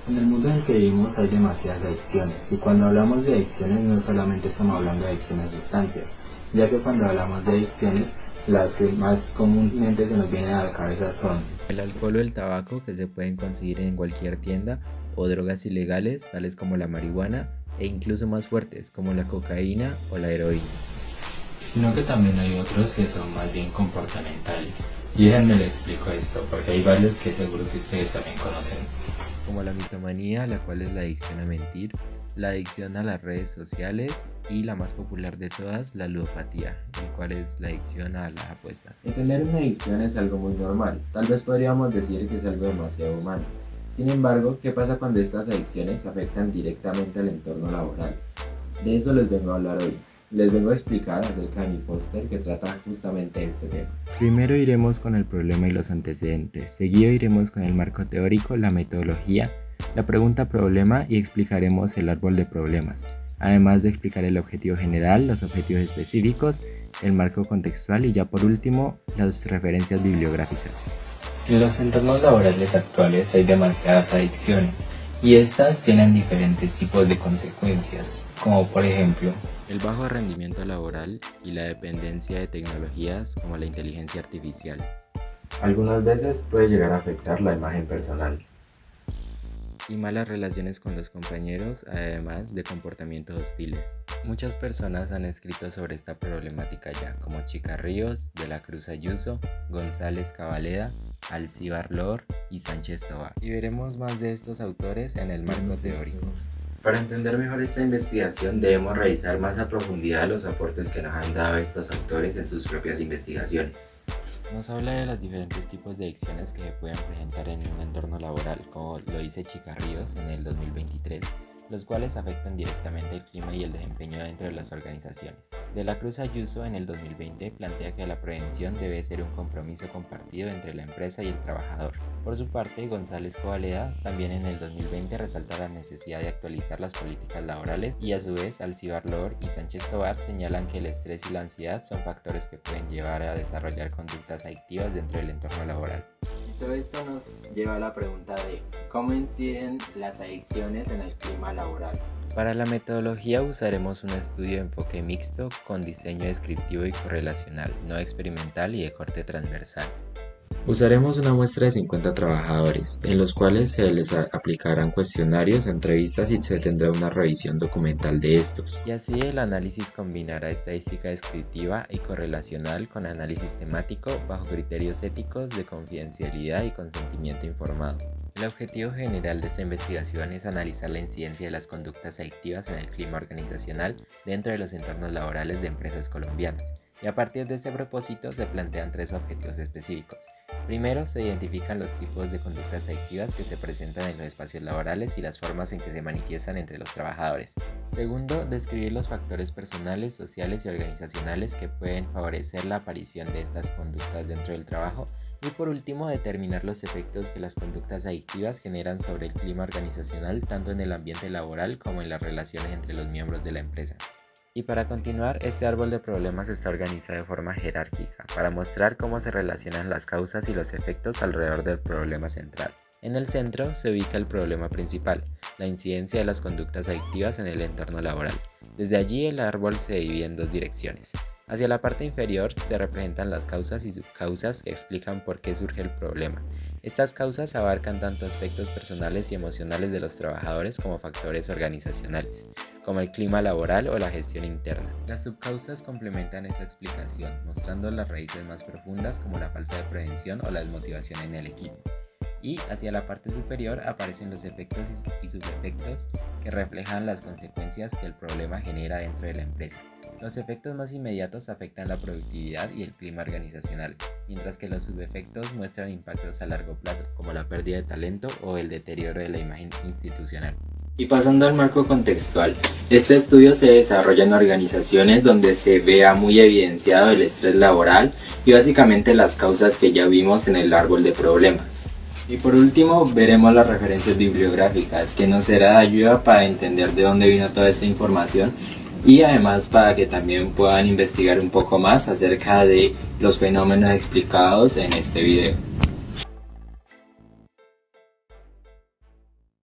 En el mundo en el que vivimos hay demasiadas adicciones, y cuando hablamos de adicciones no solamente estamos hablando de adicciones a sustancias, ya que cuando hablamos de adicciones, las que más comúnmente se nos vienen a la cabeza son el alcohol o el tabaco, que se pueden conseguir en cualquier tienda, o drogas ilegales tales como la marihuana, e incluso más fuertes como la cocaína o la heroína. sino que también hay otros que son más bien comportamentales. Y déjenme le explico esto, porque hay varios que seguro que ustedes también conocen. Como la mitomanía, la cual es la adicción a mentir, la adicción a las redes sociales y la más popular de todas, la ludopatía, el cual es la adicción a las apuestas. Entender una adicción es algo muy normal, tal vez podríamos decir que es algo demasiado humano. Sin embargo, ¿qué pasa cuando estas adicciones afectan directamente al entorno laboral? De eso les vengo a hablar hoy. Les vengo a explicar acerca de mi póster que trata justamente este tema. Primero iremos con el problema y los antecedentes, seguido iremos con el marco teórico, la metodología, la pregunta problema y explicaremos el árbol de problemas, además de explicar el objetivo general, los objetivos específicos, el marco contextual y ya por último, las referencias bibliográficas. En los entornos laborales actuales hay demasiadas adicciones, y estas tienen diferentes tipos de consecuencias, como por ejemplo, el bajo rendimiento laboral y la dependencia de tecnologías como la inteligencia artificial. Algunas veces puede llegar a afectar la imagen personal. Y malas relaciones con los compañeros, además de comportamientos hostiles. Muchas personas han escrito sobre esta problemática ya, como Chica Ríos, De la Cruz Ayuso, González Cabaleda, Alcibar Lor y Sánchez Tovar. Y veremos más de estos autores en el marco teórico. Para entender mejor esta investigación debemos revisar más a profundidad los aportes que nos han dado estos autores en sus propias investigaciones. Nos habla de los diferentes tipos de adicciones que se pueden presentar en un entorno laboral, como lo dice Chica Ríos en el 2023, los cuales afectan directamente el clima y el desempeño dentro de las organizaciones. De la Cruz Ayuso en el 2020 plantea que la prevención debe ser un compromiso compartido entre la empresa y el trabajador. Por su parte, González Covaleda también en el 2020 resalta la necesidad de actualizar las políticas laborales y a su vez Alcibar Lor y Sánchez Tovar señalan que el estrés y la ansiedad son factores que pueden llevar a desarrollar conductas adictivas dentro del entorno laboral. todo esto nos lleva a la pregunta de ¿cómo inciden las adicciones en el clima laboral? Para la metodología usaremos un estudio de enfoque mixto con diseño descriptivo y correlacional, no experimental y de corte transversal. Usaremos una muestra de 50 trabajadores, en los cuales se les aplicarán cuestionarios, entrevistas y se tendrá una revisión documental de estos. Y así el análisis combinará estadística descriptiva y correlacional con análisis temático bajo criterios éticos de confidencialidad y consentimiento informado. El objetivo general de esta investigación es analizar la incidencia de las conductas adictivas en el clima organizacional dentro de los entornos laborales de empresas colombianas. Y a partir de ese propósito se plantean 3 objetivos específicos. Primero, se identifican los tipos de conductas adictivas que se presentan en los espacios laborales y las formas en que se manifiestan entre los trabajadores. Segundo, describir los factores personales, sociales y organizacionales que pueden favorecer la aparición de estas conductas dentro del trabajo. Y por último, determinar los efectos que las conductas adictivas generan sobre el clima organizacional tanto en el ambiente laboral como en las relaciones entre los miembros de la empresa. Y para continuar, este árbol de problemas está organizado de forma jerárquica para mostrar cómo se relacionan las causas y los efectos alrededor del problema central. En el centro se ubica el problema principal, la incidencia de las conductas adictivas en el entorno laboral. Desde allí el árbol se divide en 2 direcciones. Hacia la parte inferior se representan las causas y subcausas que explican por qué surge el problema. Estas causas abarcan tanto aspectos personales y emocionales de los trabajadores como factores organizacionales, como el clima laboral o la gestión interna. Las subcausas complementan esa explicación, mostrando las raíces más profundas como la falta de prevención o la desmotivación en el equipo. Y hacia la parte superior aparecen los efectos y subefectos que reflejan las consecuencias que el problema genera dentro de la empresa. Los efectos más inmediatos afectan la productividad y el clima organizacional, mientras que los subefectos muestran impactos a largo plazo, como la pérdida de talento o el deterioro de la imagen institucional. Y pasando al marco contextual, este estudio se desarrolla en organizaciones donde se vea muy evidenciado el estrés laboral y básicamente las causas que ya vimos en el árbol de problemas. Y por último veremos las referencias bibliográficas que nos será de ayuda para entender de dónde vino toda esta información y además para que también puedan investigar un poco más acerca de los fenómenos explicados en este video.